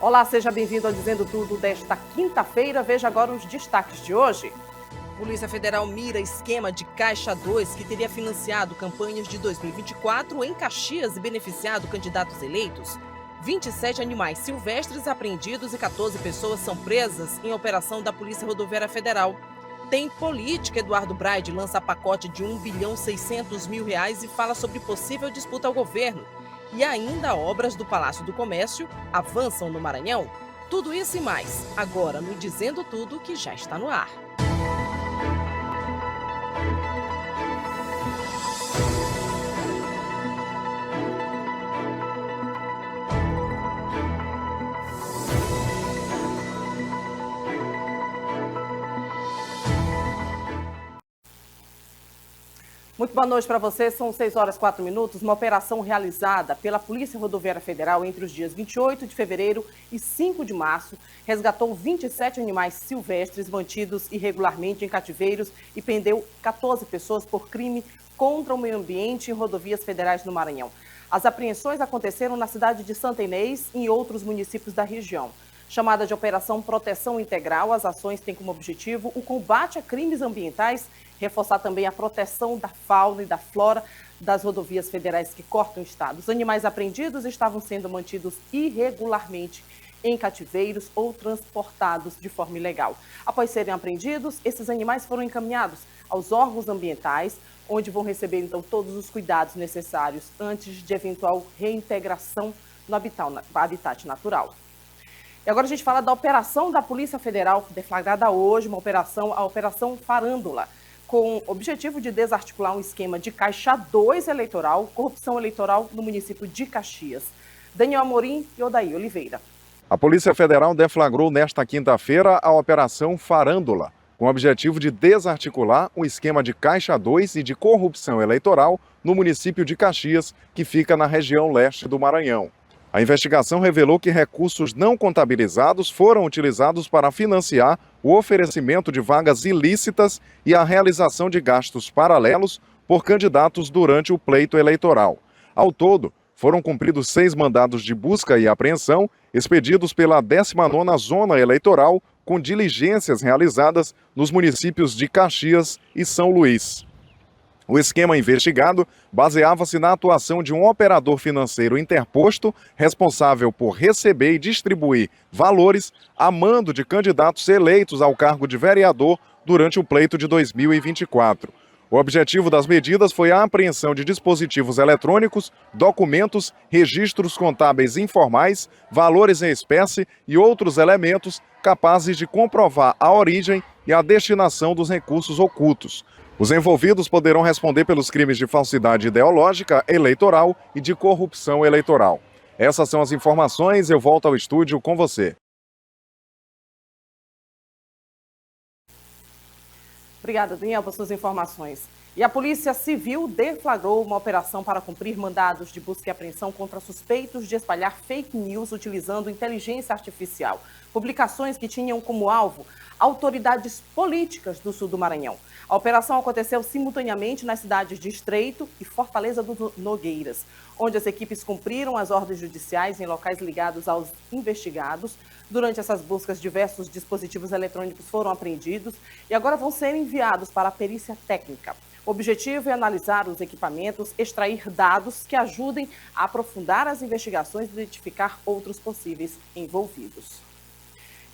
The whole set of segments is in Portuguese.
Olá, seja bem-vindo ao Dizendo Tudo desta quinta-feira. Veja agora os destaques de hoje. Polícia Federal mira esquema de Caixa 2 que teria financiado campanhas de 2024 em Caxias e beneficiado candidatos eleitos. 27 animais silvestres apreendidos e 14 pessoas são presas em operação da Polícia Rodoviária Federal. Tem política, Eduardo Braide lança pacote de R$1.600.000 e fala sobre possível disputa ao governo. E ainda obras do Palácio do Comércio avançam no Maranhão. Tudo isso e mais, agora no Dizendo Tudo, que já está no ar. Muito boa noite para você, são 6h04, uma operação realizada pela Polícia Rodoviária Federal entre os dias 28 de fevereiro e 5 de março, resgatou 27 animais silvestres mantidos irregularmente em cativeiros e prendeu 14 pessoas por crime contra o meio ambiente em rodovias federais no Maranhão. As apreensões aconteceram na cidade de Santa Inês e em outros municípios da região. Chamada de Operação Proteção Integral, as ações têm como objetivo o combate a crimes ambientais, reforçar também a proteção da fauna e da flora das rodovias federais que cortam o estado. Os animais apreendidos estavam sendo mantidos irregularmente em cativeiros ou transportados de forma ilegal. Após serem apreendidos, esses animais foram encaminhados aos órgãos ambientais, onde vão receber então todos os cuidados necessários antes de eventual reintegração no habitat natural. E agora a gente fala da operação da Polícia Federal, deflagrada hoje, a Operação Farândola, com o objetivo de desarticular um esquema de Caixa 2 eleitoral, corrupção eleitoral no município de Caxias. Daniel Amorim e Odaí Oliveira. A Polícia Federal deflagrou nesta quinta-feira a Operação Farândola, com o objetivo de desarticular um esquema de Caixa 2 e de corrupção eleitoral no município de Caxias, que fica na região leste do Maranhão. A investigação revelou que recursos não contabilizados foram utilizados para financiar o oferecimento de vagas ilícitas e a realização de gastos paralelos por candidatos durante o pleito eleitoral. Ao todo, foram cumpridos 6 mandados de busca e apreensão expedidos pela 19ª Zona Eleitoral, com diligências realizadas nos municípios de Caxias e São Luís. O esquema investigado baseava-se na atuação de um operador financeiro interposto responsável por receber e distribuir valores a mando de candidatos eleitos ao cargo de vereador durante o pleito de 2024. O objetivo das medidas foi a apreensão de dispositivos eletrônicos, documentos, registros contábeis informais, valores em espécie e outros elementos capazes de comprovar a origem e a destinação dos recursos ocultos. Os envolvidos poderão responder pelos crimes de falsidade ideológica, eleitoral e de corrupção eleitoral. Essas são as informações, eu volto ao estúdio com você. Obrigada, Daniel, por suas informações. E a Polícia Civil deflagrou uma operação para cumprir mandados de busca e apreensão contra suspeitos de espalhar fake news utilizando inteligência artificial. Publicações que tinham como alvo autoridades políticas do sul do Maranhão. A operação aconteceu simultaneamente nas cidades de Estreito e Fortaleza do Nogueiras, onde as equipes cumpriram as ordens judiciais em locais ligados aos investigados. Durante essas buscas, diversos dispositivos eletrônicos foram apreendidos e agora vão ser enviados para a perícia técnica. O objetivo é analisar os equipamentos, extrair dados que ajudem a aprofundar as investigações e identificar outros possíveis envolvidos.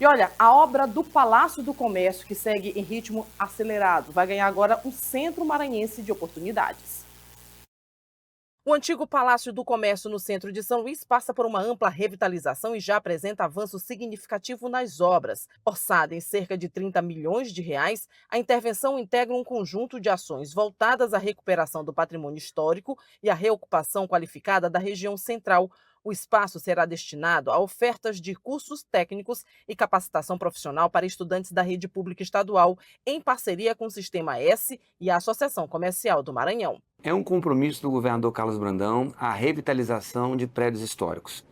E olha, a obra do Palácio do Comércio, que segue em ritmo acelerado, vai ganhar agora um centro maranhense de oportunidades. O antigo Palácio do Comércio no centro de São Luís passa por uma ampla revitalização e já apresenta avanço significativo nas obras. Orçada em cerca de R$30 milhões, a intervenção integra um conjunto de ações voltadas à recuperação do patrimônio histórico e à reocupação qualificada da região central. O espaço será destinado a ofertas de cursos técnicos e capacitação profissional para estudantes da rede pública estadual, em parceria com o Sistema S e a Associação Comercial do Maranhão. É um compromisso do governador Carlos Brandão a revitalização de prédios históricos.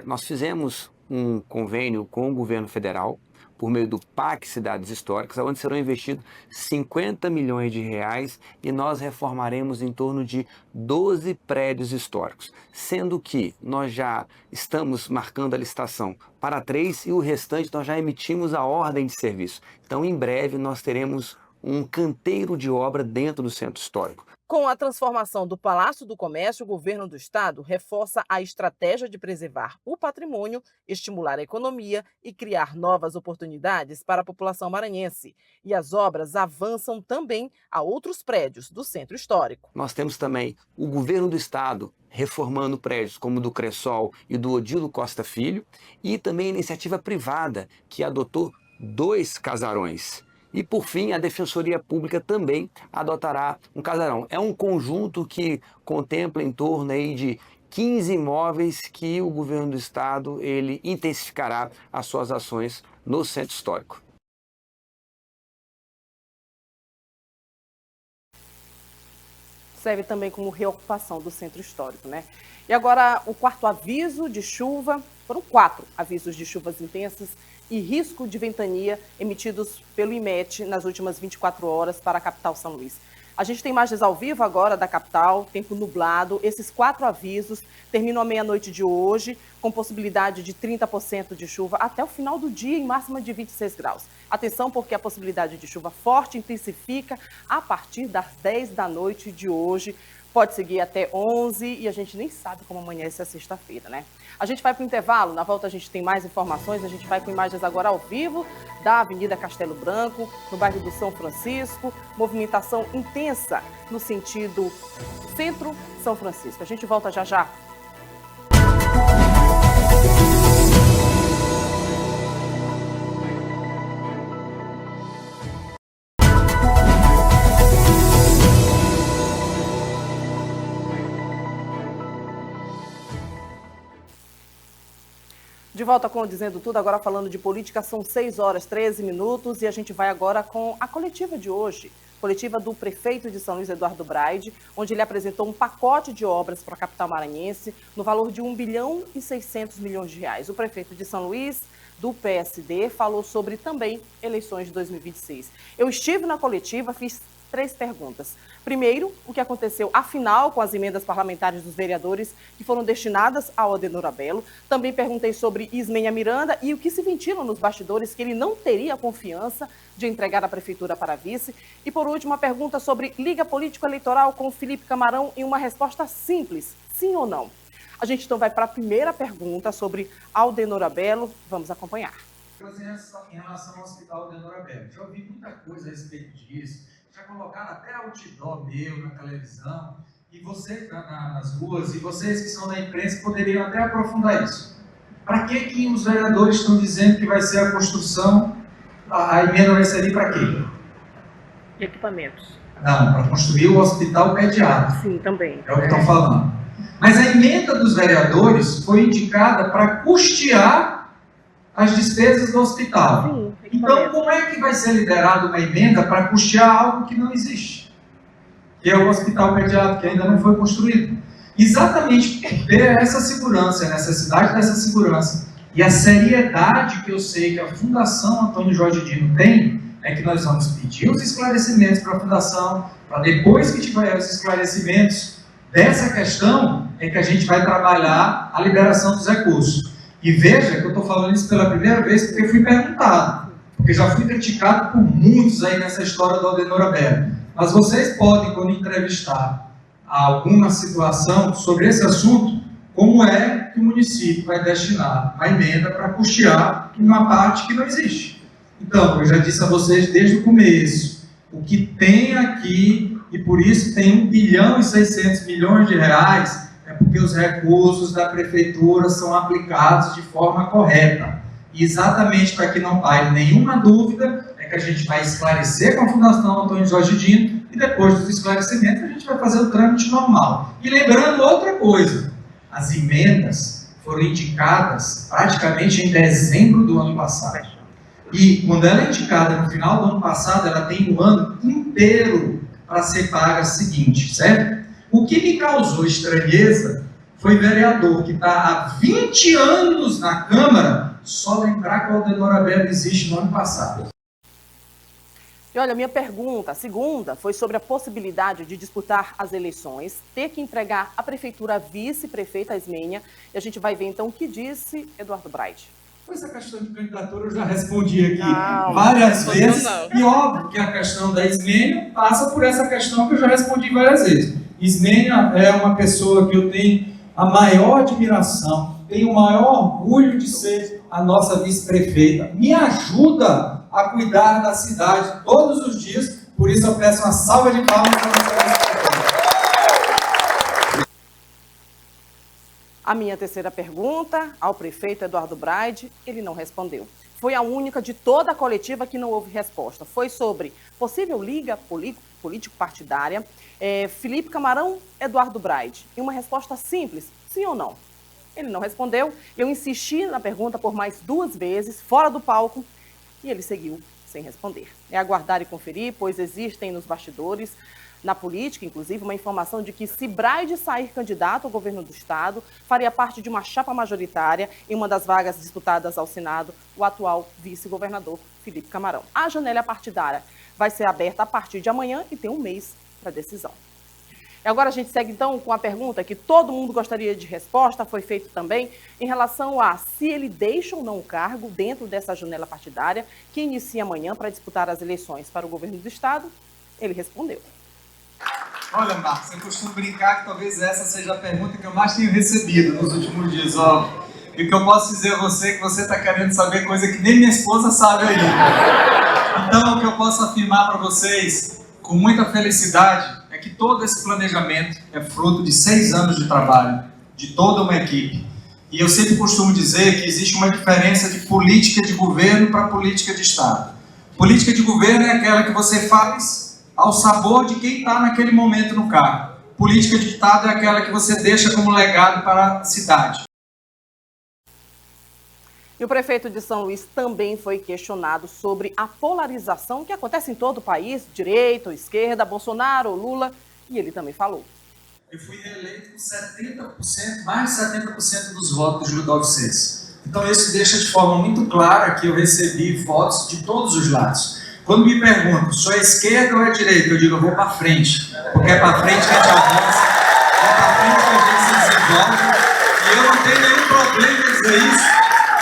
Nós fizemos um convênio com o governo federal por meio do PAC Cidades Históricas, onde serão investidos 50 milhões de reais e nós reformaremos em torno de 12 prédios históricos, sendo que nós já estamos marcando a licitação para 3 e o restante nós já emitimos a ordem de serviço. Então, em breve, nós teremos um canteiro de obra dentro do Centro Histórico. Com a transformação do Palácio do Comércio, o governo do estado reforça a estratégia de preservar o patrimônio, estimular a economia e criar novas oportunidades para a população maranhense. E as obras avançam também a outros prédios do Centro Histórico. Nós temos também o governo do estado reformando prédios como o do Cressol e do Odilo Costa Filho, e também a iniciativa privada que adotou 2 casarões. E, por fim, a Defensoria Pública também adotará um casarão. É um conjunto que contempla em torno aí de 15 imóveis que o governo do estado ele intensificará as suas ações no Centro Histórico. Serve também como reocupação do Centro Histórico, né? E agora o 4º aviso de chuva, foram 4 avisos de chuvas intensas e risco de ventania emitidos pelo IMET nas últimas 24 horas para a capital São Luís. A gente tem imagens ao vivo agora da capital, tempo nublado. Esses 4 avisos terminam à meia-noite de hoje, com possibilidade de 30% de chuva até o final do dia, em máxima de 26 graus. Atenção, porque a possibilidade de chuva forte intensifica a partir das 10 da noite de hoje. Pode seguir até 11 e a gente nem sabe como amanhece a sexta-feira, né? A gente vai para o intervalo, na volta a gente tem mais informações, a gente vai com imagens agora ao vivo da Avenida Castelo Branco, no bairro do São Francisco, movimentação intensa no sentido centro-São Francisco. A gente volta já já. De volta com o Dizendo Tudo, agora falando de política, são 6 horas 13 minutos e a gente vai agora com a coletiva de hoje. Coletiva do prefeito de São Luís, Eduardo Braide, onde ele apresentou um pacote de obras para a capital maranhense no valor de 1 bilhão e 600 milhões de reais. O prefeito de São Luís, do PSD, falou sobre também eleições de 2026. Eu estive na coletiva, fiz 3 perguntas. Primeiro, o que aconteceu afinal com as emendas parlamentares dos vereadores que foram destinadas ao Adenor Abello. Também perguntei sobre Ismênia Miranda e o que se ventilam nos bastidores, que ele não teria confiança de entregar a prefeitura para vice. E por último, a pergunta sobre liga político-eleitoral com Felipe Camarão e uma resposta simples, sim ou não. A gente então vai para a primeira pergunta sobre Adenor Abello. Vamos acompanhar. Em relação ao Hospital Adenor Abello, já ouvi muita coisa a respeito disso. Já colocaram até outdoor meu na televisão, e você nas ruas, e vocês que são da imprensa poderiam até aprofundar isso. Para que os vereadores estão dizendo que vai ser a construção, a emenda vai servir para quê? De equipamentos. Não, para construir o hospital pediátrico. Sim, também. É o que estão falando. Mas a emenda dos vereadores foi indicada para custear as despesas do hospital. Sim. Então, como é que vai ser liberada uma emenda para custear algo que não existe? Que é o hospital pediátrico, que ainda não foi construído. Exatamente por ter essa segurança, a necessidade dessa segurança e a seriedade que eu sei que a Fundação Antônio Jorge Dino tem, é que nós vamos pedir os esclarecimentos para a Fundação, para depois que tiver os esclarecimentos dessa questão, é que a gente vai trabalhar a liberação dos recursos. E veja que eu estou falando isso pela primeira vez porque fui perguntado. Porque já fui criticado por muitos aí nessa história do Adenor Abello. Mas vocês podem, quando entrevistar alguma situação sobre esse assunto, como é que o município vai destinar a emenda para custear uma parte que não existe. Então, eu já disse a vocês desde o começo, o que tem aqui, e por isso tem 1 bilhão e 600 milhões de reais, é porque os recursos da prefeitura são aplicados de forma correta. E exatamente para que não paire nenhuma dúvida, é que a gente vai esclarecer com a Fundação Antônio Jorge Dino e depois dos esclarecimentos a gente vai fazer o trâmite normal. E lembrando outra coisa, as emendas foram indicadas praticamente em dezembro do ano passado. E quando ela é indicada no final do ano passado, ela tem o ano inteiro para ser paga a seguinte, certo? O que me causou estranheza foi vereador que está há 20 anos na Câmara Só lembrar que o Aldenor Abelo existe no ano passado. E olha, minha pergunta, a segunda, foi sobre a possibilidade de disputar as eleições, ter que entregar a prefeitura à vice-prefeita Ismênia. E a gente vai ver então o que disse Eduardo Braide. Essa questão de candidatura eu já respondi aqui várias vezes. E óbvio que a questão da Ismênia passa por essa questão que eu já respondi várias vezes. Ismênia é uma pessoa que eu tenho a maior admiração, tenho o maior orgulho de ser a nossa vice-prefeita. Me ajuda a cuidar da cidade todos os dias, por isso eu peço uma salva de palmas para a nossa vice-prefeita. A minha terceira pergunta ao prefeito Eduardo Braide, ele não respondeu. Foi a única de toda a coletiva que não houve resposta. Foi sobre possível liga político-partidária, Felipe Camarão, Eduardo Braide. E uma resposta simples, sim ou não? Ele não respondeu. Eu insisti na pergunta por mais 2 vezes, fora do palco, e ele seguiu sem responder. É aguardar e conferir, pois existem nos bastidores, na política, inclusive, uma informação de que se Braide sair candidato ao governo do estado, faria parte de uma chapa majoritária em uma das vagas disputadas ao Senado, o atual vice-governador Felipe Camarão. A janela partidária vai ser aberta a partir de amanhã e tem 1 mês para decisão. E agora a gente segue então com a pergunta que todo mundo gostaria de resposta, foi feito também, em relação a se ele deixa ou não o cargo dentro dessa janela partidária que inicia amanhã para disputar as eleições para o governo do estado. Ele respondeu. Olha, Marcos, eu costumo brincar que talvez essa seja a pergunta que eu mais tenho recebido nos últimos dias. Ó, e o que eu posso dizer a você é que você está querendo saber coisa que nem minha esposa sabe ainda. Então, o que eu posso afirmar para vocês, com muita felicidade, é que todo esse planejamento é fruto de 6 anos de trabalho, de toda uma equipe. E eu sempre costumo dizer que existe uma diferença de política de governo para política de Estado. Política de governo é aquela que você faz ao sabor de quem está naquele momento no cargo. Política de Estado é aquela que você deixa como legado para a cidade. E o prefeito de São Luís também foi questionado sobre a polarização que acontece em todo o país, direita ou esquerda, Bolsonaro ou Lula, e ele também falou. Eu fui reeleito com 70%, mais de 70% dos votos de Ludovino Cesse. Então isso deixa de forma muito clara que eu recebi votos de todos os lados. Quando me perguntam, sou a esquerda ou a direita, eu digo, eu vou para frente. Porque é para frente que a gente avança, é para frente que a gente se desenvolve. E eu não tenho nenhum problema em dizer isso,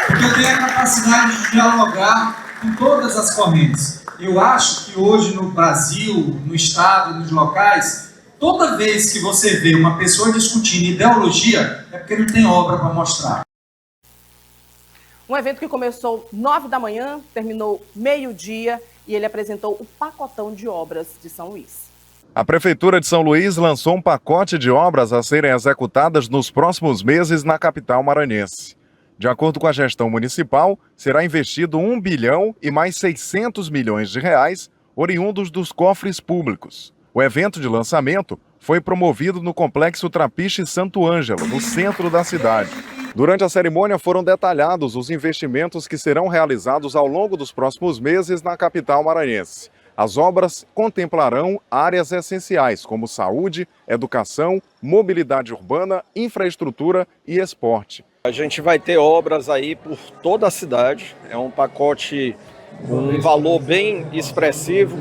porque eu tenho a capacidade de dialogar com todas as correntes. Eu acho que hoje no Brasil, no Estado, nos locais, toda vez que você vê uma pessoa discutindo ideologia, é porque não tem obra para mostrar. Um evento que começou 9 da manhã, terminou meio-dia, e ele apresentou o pacotão de obras de São Luís. A Prefeitura de São Luís lançou um pacote de obras a serem executadas nos próximos meses na capital maranhense. De acordo com a gestão municipal, será investido 1 bilhão e mais 600 milhões de reais, oriundos dos cofres públicos. O evento de lançamento foi promovido no Complexo Trapiche Santo Ângelo, no centro da cidade. Durante a cerimônia foram detalhados os investimentos que serão realizados ao longo dos próximos meses na capital maranhense. As obras contemplarão áreas essenciais como saúde, educação, mobilidade urbana, infraestrutura e esporte. A gente vai ter obras aí por toda a cidade, é um pacote com um valor bem expressivo,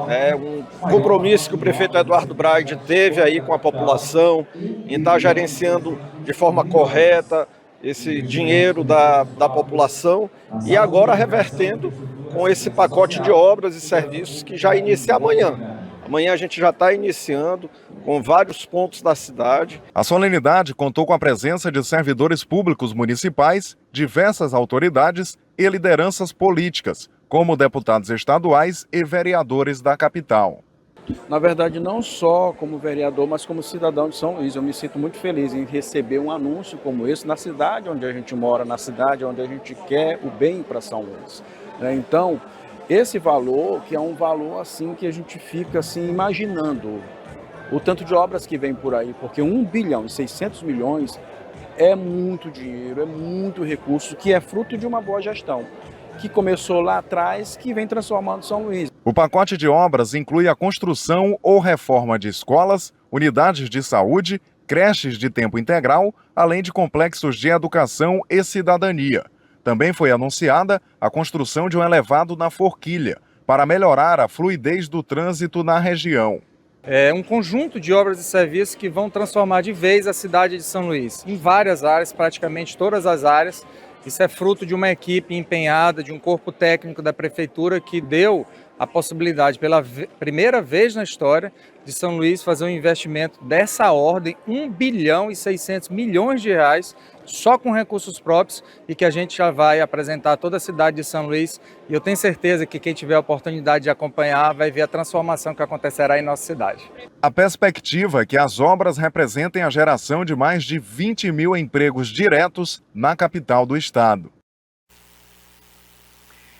é um compromisso que o prefeito Eduardo Braide teve aí com a população, em estar gerenciando de forma correta esse dinheiro da população e agora revertendo com esse pacote de obras e serviços que já inicia amanhã. Amanhã a gente já está iniciando com vários pontos da cidade. A solenidade contou com a presença de servidores públicos municipais, diversas autoridades e lideranças políticas, como deputados estaduais e vereadores da capital. Na verdade, não só como vereador, mas como cidadão de São Luís. Eu me sinto muito feliz em receber um anúncio como esse na cidade onde a gente mora, na cidade onde a gente quer o bem para São Luís. Então, esse valor, que é um valor assim que a gente fica assim imaginando o tanto de obras que vem por aí, porque 1 bilhão e 600 milhões é muito dinheiro, é muito recurso, que é fruto de uma boa gestão, que começou lá atrás, que vem transformando São Luís. O pacote de obras inclui a construção ou reforma de escolas, unidades de saúde, creches de tempo integral, além de complexos de educação e cidadania. Também foi anunciada a construção de um elevado na Forquilha, para melhorar a fluidez do trânsito na região. É um conjunto de obras e serviços que vão transformar de vez a cidade de São Luís, em várias áreas, praticamente todas as áreas. Isso é fruto de uma equipe empenhada, de um corpo técnico da prefeitura que deu a possibilidade, pela primeira vez na história, de São Luís fazer um investimento dessa ordem, 1 bilhão e 600 milhões de reais, só com recursos próprios, e que a gente já vai apresentar a toda a cidade de São Luís. E eu tenho certeza que quem tiver a oportunidade de acompanhar vai ver a transformação que acontecerá em nossa cidade. A perspectiva é que as obras representem a geração de mais de 20 mil empregos diretos na capital do estado.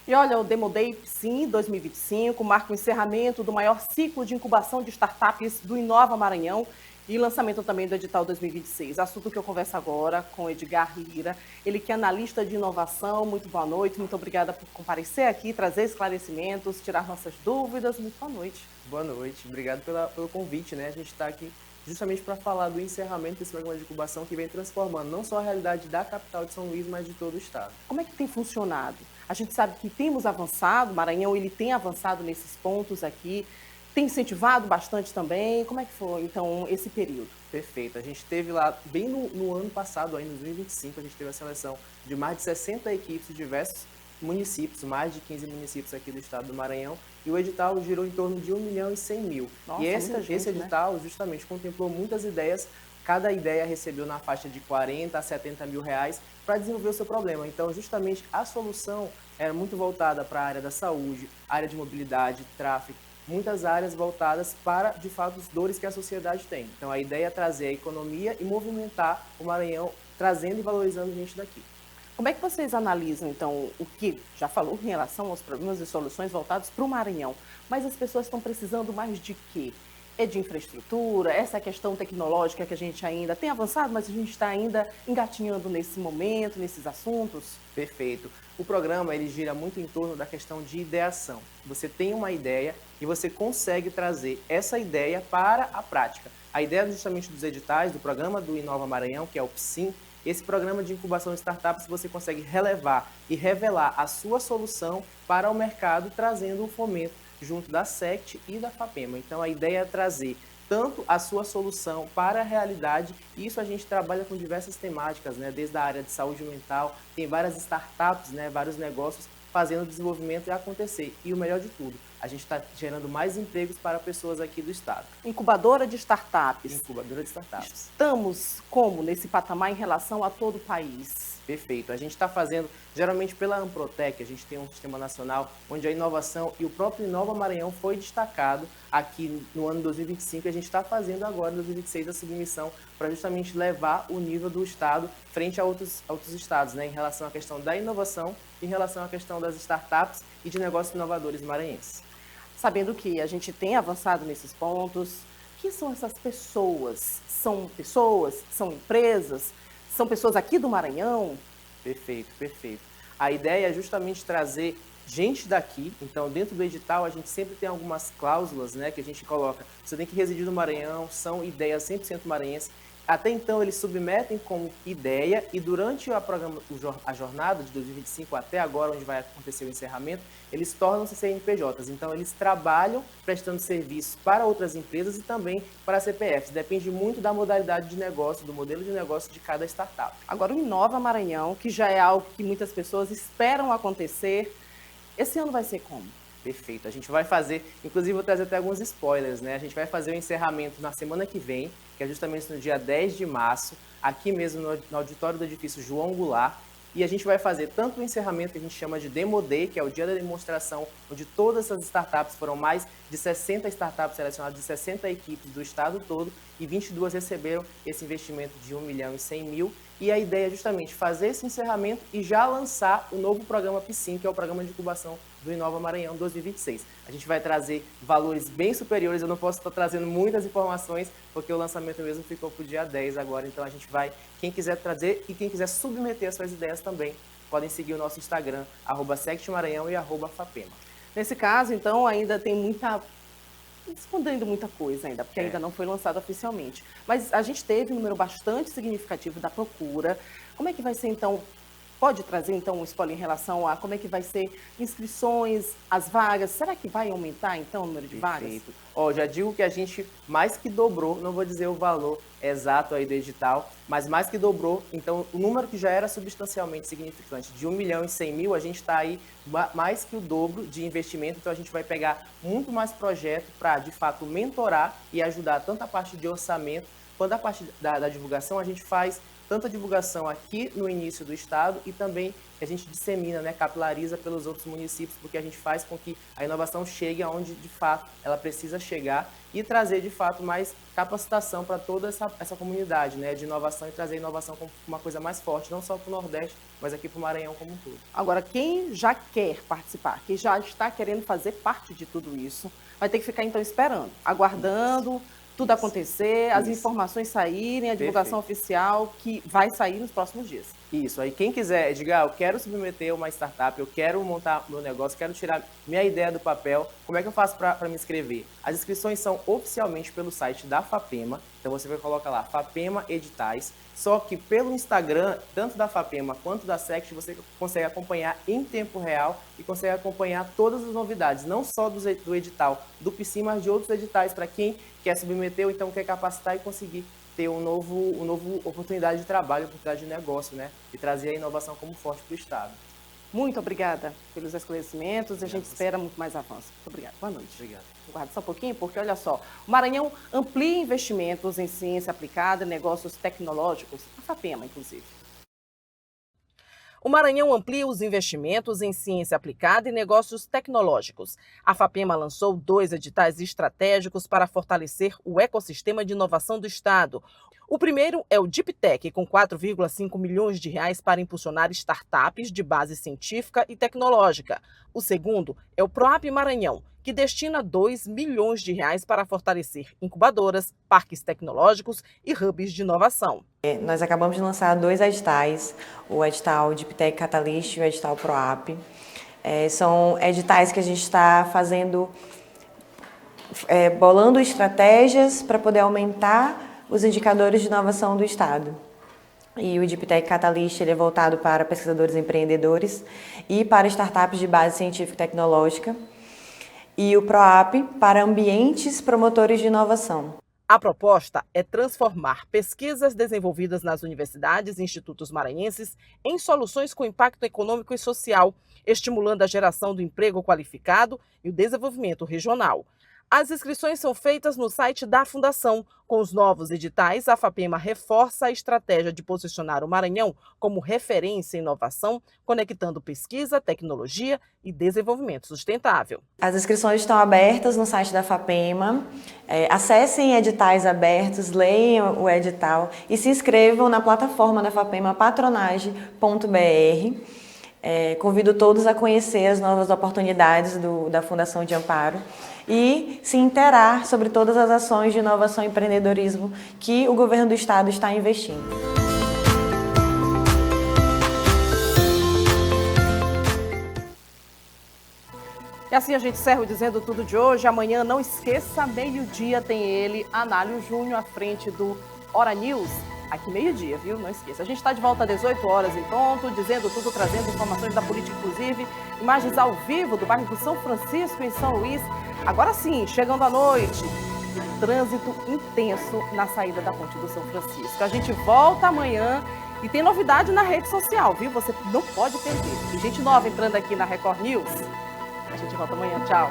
E olha, o Demo Day Psim 2025 marca o encerramento do maior ciclo de incubação de startups do Inova Maranhão e lançamento também do edital 2026. Assunto que eu converso agora com Edgar Lira, ele que é analista de inovação. Muito boa noite, muito obrigada por comparecer aqui, trazer esclarecimentos, tirar nossas dúvidas. Muito boa noite. Boa noite, obrigado pelo convite, né? A gente está aqui justamente para falar do encerramento desse programa de incubação que vem transformando não só a realidade da capital de São Luís, mas de todo o estado. Como é que tem funcionado? A gente sabe que temos avançado, o Maranhão ele tem avançado nesses pontos aqui, tem incentivado bastante também. Como é que foi, então, esse período? Perfeito. A gente teve lá, bem no ano passado, aí, em 2025, a gente teve a seleção de mais de 60 equipes de diversos municípios, mais de 15 municípios aqui do estado do Maranhão, e o edital girou em torno de 1 milhão e 100 mil. Nossa, e esse edital, né, justamente contemplou muitas ideias. Cada ideia recebeu na faixa de 40 a 70 mil reais para desenvolver o seu problema. Então, justamente, a solução era muito voltada para a área da saúde, área de mobilidade, tráfego, muitas áreas voltadas para, de fato, as dores que a sociedade tem. Então, a ideia é trazer a economia e movimentar o Maranhão, trazendo e valorizando gente daqui. Como é que vocês analisam, então, o que já falou em relação aos problemas e soluções voltados para o Maranhão? Mas as pessoas estão precisando mais de quê? É de infraestrutura, essa questão tecnológica que a gente ainda tem avançado, mas a gente está ainda engatinhando nesse momento, nesses assuntos? Perfeito. O programa ele gira muito em torno da questão de ideação. Você tem uma ideia e você consegue trazer essa ideia para a prática. A ideia justamente dos editais, do programa do Inova Maranhão, que é o Psim, esse programa de incubação de startups, você consegue relevar e revelar a sua solução para o mercado, trazendo o fomento junto da SECT e da FAPEMA. Então, a ideia é trazer tanto a sua solução para a realidade, e isso a gente trabalha com diversas temáticas, né? Desde a área de saúde mental, tem várias startups, né? Vários negócios fazendo o desenvolvimento e acontecer. E o melhor de tudo, a gente está gerando mais empregos para pessoas aqui do estado. Incubadora de startups. Incubadora de startups. Estamos como nesse patamar em relação a todo o país? Perfeito. A gente está fazendo, geralmente pela Amprotec, a gente tem um sistema nacional onde a inovação e o próprio Inova Maranhão foi destacado aqui no ano 2025. A gente está fazendo agora, em 2026, a submissão para justamente levar o nível do estado frente a outros estados, né, em relação à questão da inovação, em relação à questão das startups e de negócios inovadores maranhenses. Sabendo que a gente tem avançado nesses pontos, quem são essas pessoas? São pessoas? São empresas? São pessoas aqui do Maranhão? Perfeito, perfeito. A ideia é justamente trazer gente daqui. Então, dentro do edital, a gente sempre tem algumas cláusulas, né, que a gente coloca. Você tem que residir no Maranhão, são ideias 100% maranhenses. Até então, eles submetem como ideia e durante a jornada de 2025 até agora, onde vai acontecer o encerramento, eles tornam-se CNPJs. Então, eles trabalham prestando serviços para outras empresas e também para CPFs. Depende muito da modalidade de negócio, do modelo de negócio de cada startup. Agora, o Inova Maranhão, que já é algo que muitas pessoas esperam acontecer, esse ano vai ser como? Perfeito. A gente vai fazer, inclusive vou trazer até alguns spoilers, né? A gente vai fazer o encerramento na semana que vem, que é justamente no dia 10 de março, aqui mesmo no auditório do edifício João Goulart. E a gente vai fazer tanto o encerramento que a gente chama de Demo Day, que é o dia da demonstração, onde todas essas startups, foram mais de 60 startups selecionadas de 60 equipes do estado todo, e 22 receberam esse investimento de 1 milhão e 100 mil. E a ideia é justamente fazer esse encerramento e já lançar o novo programa Psim, que é o programa de incubação do Inova Maranhão 2026. A gente vai trazer valores bem superiores, eu não posso estar trazendo muitas informações, porque o lançamento mesmo ficou para o dia 10 agora, então a gente vai, quem quiser trazer e quem quiser submeter as suas ideias também, podem seguir o nosso Instagram, @sectmaranhão e @fapema. Nesse caso, então, ainda tem escondendo muita coisa ainda, porque ainda não foi lançado oficialmente. Mas a gente teve um número bastante significativo da procura. Como é que vai ser, então, pode trazer, então, um spoiler em relação a como é que vai ser inscrições, as vagas? Será que vai aumentar, então, o número de vagas? Ó, já digo que a gente mais que dobrou, não vou dizer o valor exato aí do edital, mas mais que dobrou. Então, o número que já era substancialmente significante, de 1.100.000, a gente está aí mais que o dobro de investimento. Então, a gente vai pegar muito mais projeto para, de fato, mentorar e ajudar tanto a parte de orçamento quanto a parte da divulgação. A gente faz tanto a divulgação aqui no início do estado e também a gente dissemina, né, capilariza pelos outros municípios, porque a gente faz com que a inovação chegue aonde de fato ela precisa chegar e trazer de fato mais capacitação para toda essa comunidade, né, de inovação, e trazer a inovação como uma coisa mais forte, não só para o Nordeste, mas aqui para o Maranhão como um todo. Agora, quem já quer participar, quem já está querendo fazer parte de tudo isso, vai ter que ficar então esperando, aguardando tudo acontecer, as informações saírem, a divulgação oficial que vai sair nos próximos dias. Isso, aí quem quiser, diga, eu quero submeter uma startup, eu quero montar meu negócio, quero tirar minha ideia do papel, como é que eu faço para me inscrever? As inscrições são oficialmente pelo site da FAPEMA, então você vai colocar lá, FAPEMA Editais, só que pelo Instagram, tanto da FAPEMA quanto da Sect, você consegue acompanhar em tempo real e consegue acompanhar todas as novidades, não só do edital do PSI, mas de outros editais, para quem quer submeter ou então quer capacitar e conseguir ter uma novo oportunidade de trabalho, oportunidade de negócio, né? E trazer a inovação como forte para o Estado. Muito obrigada pelos esclarecimentos. A gente espera muito mais avanço. Muito obrigada. Boa noite. Obrigado. Aguarde só um pouquinho, porque olha só, o Maranhão amplia investimentos em ciência aplicada e negócios tecnológicos, a FAPEMA, inclusive. O Maranhão amplia os investimentos em ciência aplicada e negócios tecnológicos. A FAPEMA lançou 2 editais estratégicos para fortalecer o ecossistema de inovação do Estado. O primeiro é o DeepTech, com 4,5 milhões de reais para impulsionar startups de base científica e tecnológica. O segundo é o PROAP Maranhão, que destina 2 milhões de reais para fortalecer incubadoras, parques tecnológicos e hubs de inovação. Nós acabamos de lançar 2 editais, o edital DeepTech Catalyst e o edital PROAP. São editais que a gente está fazendo, bolando estratégias para poder aumentar os indicadores de inovação do Estado. E o DeepTech Catalyst ele é voltado para pesquisadores e empreendedores e para startups de base científica e tecnológica. E o PROAP para ambientes promotores de inovação. A proposta é transformar pesquisas desenvolvidas nas universidades e institutos maranhenses em soluções com impacto econômico e social, estimulando a geração do emprego qualificado e o desenvolvimento regional. As inscrições são feitas no site da Fundação. Com os novos editais, a FAPEMA reforça a estratégia de posicionar o Maranhão como referência em inovação, conectando pesquisa, tecnologia e desenvolvimento sustentável. As inscrições estão abertas no site da FAPEMA. Acessem editais abertos, leiam o edital e se inscrevam na plataforma da FAPEMA patronage.br. Convido todos a conhecer as novas oportunidades da Fundação de Amparo e se inteirar sobre todas as ações de inovação e empreendedorismo que o governo do Estado está investindo. E assim a gente encerra o Dizendo Tudo de hoje. Amanhã, não esqueça, meio-dia tem ele, Análio Júnior, à frente do Hora News. Aqui meio-dia, viu? Não esqueça. A gente está de volta às 18 horas em ponto, Dizendo Tudo, trazendo informações da política, inclusive imagens ao vivo do bairro do São Francisco, em São Luís. Agora sim, chegando à noite, trânsito intenso na saída da Ponte do São Francisco. A gente volta amanhã e tem novidade na rede social, viu? Você não pode perder. Tem gente nova entrando aqui na Record News. A gente volta amanhã. Tchau.